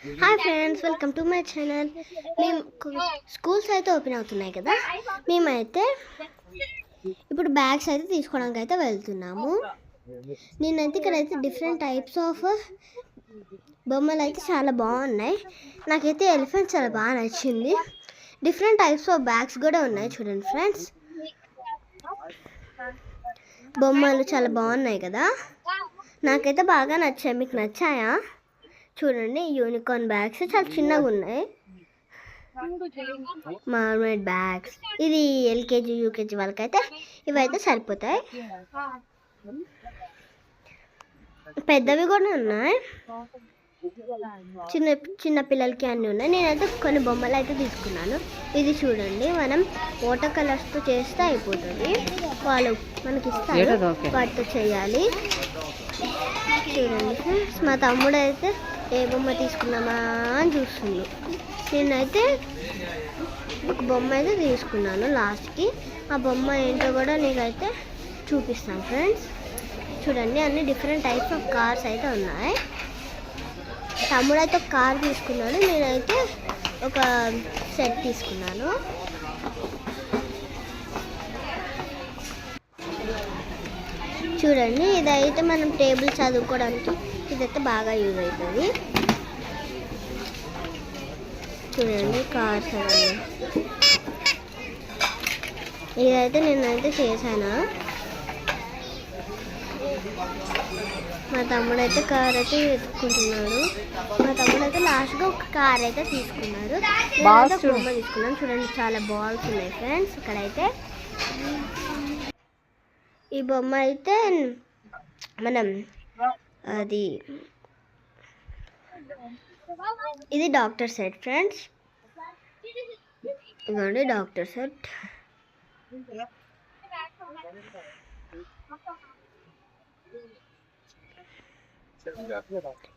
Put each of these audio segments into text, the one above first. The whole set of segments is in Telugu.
Hi friends, welcome to my channel. మేము స్కూల్స్ అయితే ఓపెన్ అవుతున్నాయి కదా, మేమైతే ఇప్పుడు బ్యాగ్స్ అయితే తీసుకోవడానికి అయితే వెళ్తున్నాము. నేనైతే ఇక్కడైతే డిఫరెంట్ టైప్స్ ఆఫ్ బొమ్మలు అయితే చాలా బాగున్నాయి. నాకైతే ఎలిఫెంట్ చాలా బాగా నచ్చింది. డిఫరెంట్ టైప్స్ ఆఫ్ బ్యాగ్స్ కూడా ఉన్నాయి చూడండి ఫ్రెండ్స్. బొమ్మలు చాలా బాగున్నాయి కదా, నాకైతే బాగా నచ్చాయి. మీకు నచ్చాయా? చూడండి, యూనికార్న్ బ్యాగ్స్ చాలా చిన్నగా ఉన్నాయి. మార్మెడ్ బ్యాగ్స్, ఇది ఎల్కేజీ యూకేజీ వాళ్ళకైతే ఇవైతే సరిపోతాయి. పెద్దవి కూడా ఉన్నాయి, చిన్న చిన్న పిల్లలకి అన్నీ ఉన్నాయి. నేనైతే కొన్ని బొమ్మలు అయితే తీసుకున్నాను. ఇది చూడండి, మనం వాటర్ కలర్స్తో చేస్తే అయిపోతుంది. వాళ్ళు మనకి ఇస్తారు, వాటితో చేయాలి. చూడండి ఫ్రెండ్స్, మా తమ్ముడు అయితే ఏ బొమ్మ తీసుకున్నామా అని చూస్తుంది. నేనైతే ఒక బొమ్మ అయితే తీసుకున్నాను. లాస్ట్కి ఆ బొమ్మ ఏంటో కూడా నీకైతే చూపిస్తాను ఫ్రెండ్స్. చూడండి, అన్ని డిఫరెంట్ టైప్స్ ఆఫ్ కార్స్ అయితే ఉన్నాయి. తమ్ముడు అయితే ఒక కార్ తీసుకున్నాడు, నేనైతే ఒక సెట్ తీసుకున్నాను. చూడండి, ఇదైతే మనం టేబుల్ చదువుకోవడానికి ఇదైతే బాగా యూజ్ అవుతుంది. చూడండి, కార్స్ అవన్నీ. ఇదైతే నేనైతే చేశాను. మా తమ్ముడు అయితే కార్ అయితే వెతుక్కుంటున్నాడు. మా తమ్ముడు అయితే లాస్ట్గా ఒక కార్ అయితే తీసుకున్నారు. నేనైతే బొమ్మ తీసుకున్నాను. చూడండి, చాలా బాల్స్ ఉన్నాయి ఫ్రెండ్స్. ఇక్కడైతే ఈ బొమ్మ అయితే మనం ఇది డాక్టర్ సెట్ ఫ్రెండ్స్. ఇదిగోండి డాక్టర్ సెట్.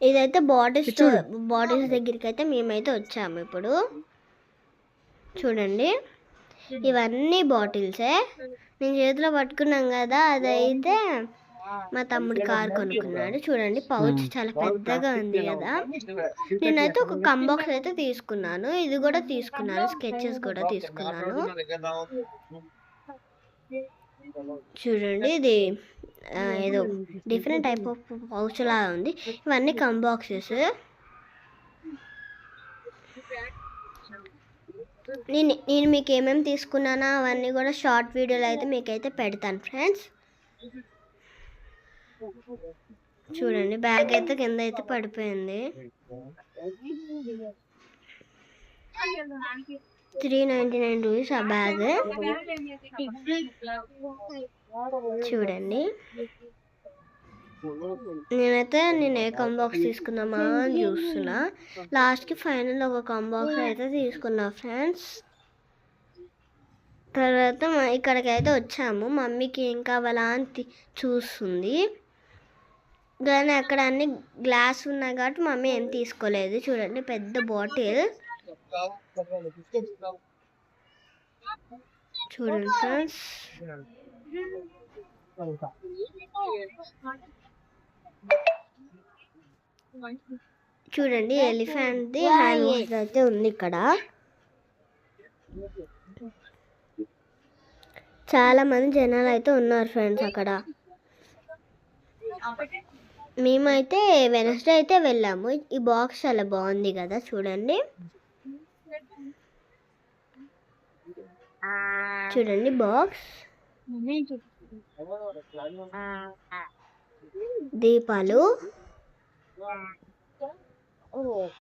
ఇదైతే బాటిల్స్ దగ్గరికి అయితే మేమైతే వచ్చాము ఇప్పుడు. చూడండి, ఇవన్నీ బాటిల్సే. నేను చేతిలో పట్టుకున్నాం కదా, అదైతే మా తమ్ముడు కార్ కొనుక్కున్నాడు. చూడండి, పౌచ్ చాలా పెద్దగా ఉంది కదా. నేనైతే ఒక కంబాక్స్ అయితే తీసుకున్నాను. ఇది కూడా తీసుకున్నాను, స్కెచెస్ కూడా తీసుకున్నాను. చూడండి, ఇది ఏదో డిఫరెంట్ టైప్ ఆఫ్ పౌచ్ లాగా ఉంది. ఇవన్నీ కంబాక్సెస్. నేను మీకు ఏమేమి తీసుకున్నానో అవన్నీ కూడా షార్ట్ వీడియోలో అయితే మీకైతే పెడతాను ఫ్రెండ్స్. చూడండి, బ్యాగ్ అయితే కింద అయితే పడిపోయింది. 399 రూపీస్ ఆ బ్యాగ్. చూడండి, నేను ఏ కంబాక్స్ తీసుకున్నామా అని చూస్తున్నా. లాస్ట్కి ఫైనల్ ఒక కంబాక్స్ అయితే తీసుకున్నా ఫ్రెండ్స్. తర్వాత ఇక్కడికైతే వచ్చాము. మమ్మీకి ఏం కావాలా అని చూస్తుంది, కానీ అక్కడ అన్ని గ్లాస్ ఉన్నాయి కాబట్టి మమ్మీ ఏం తీసుకోలేదు. చూడండి, పెద్ద బాటిల్. చూడండి ఫ్రెండ్స్, చూడండి ఎలిఫెంట్ది హ్యాండ్ వాష్ అయితే ఉంది ఇక్కడ. చాలా మంది జనాలు అయితే ఉన్నారు ఫ్రెండ్స్ అక్కడ. మేమైతే వెనస్డే అయితే వెళ్ళాము. ఈ బాక్స్ చాలా బాగుంది కదా, చూడండి. చూడండి బాక్స్, దీపాలు,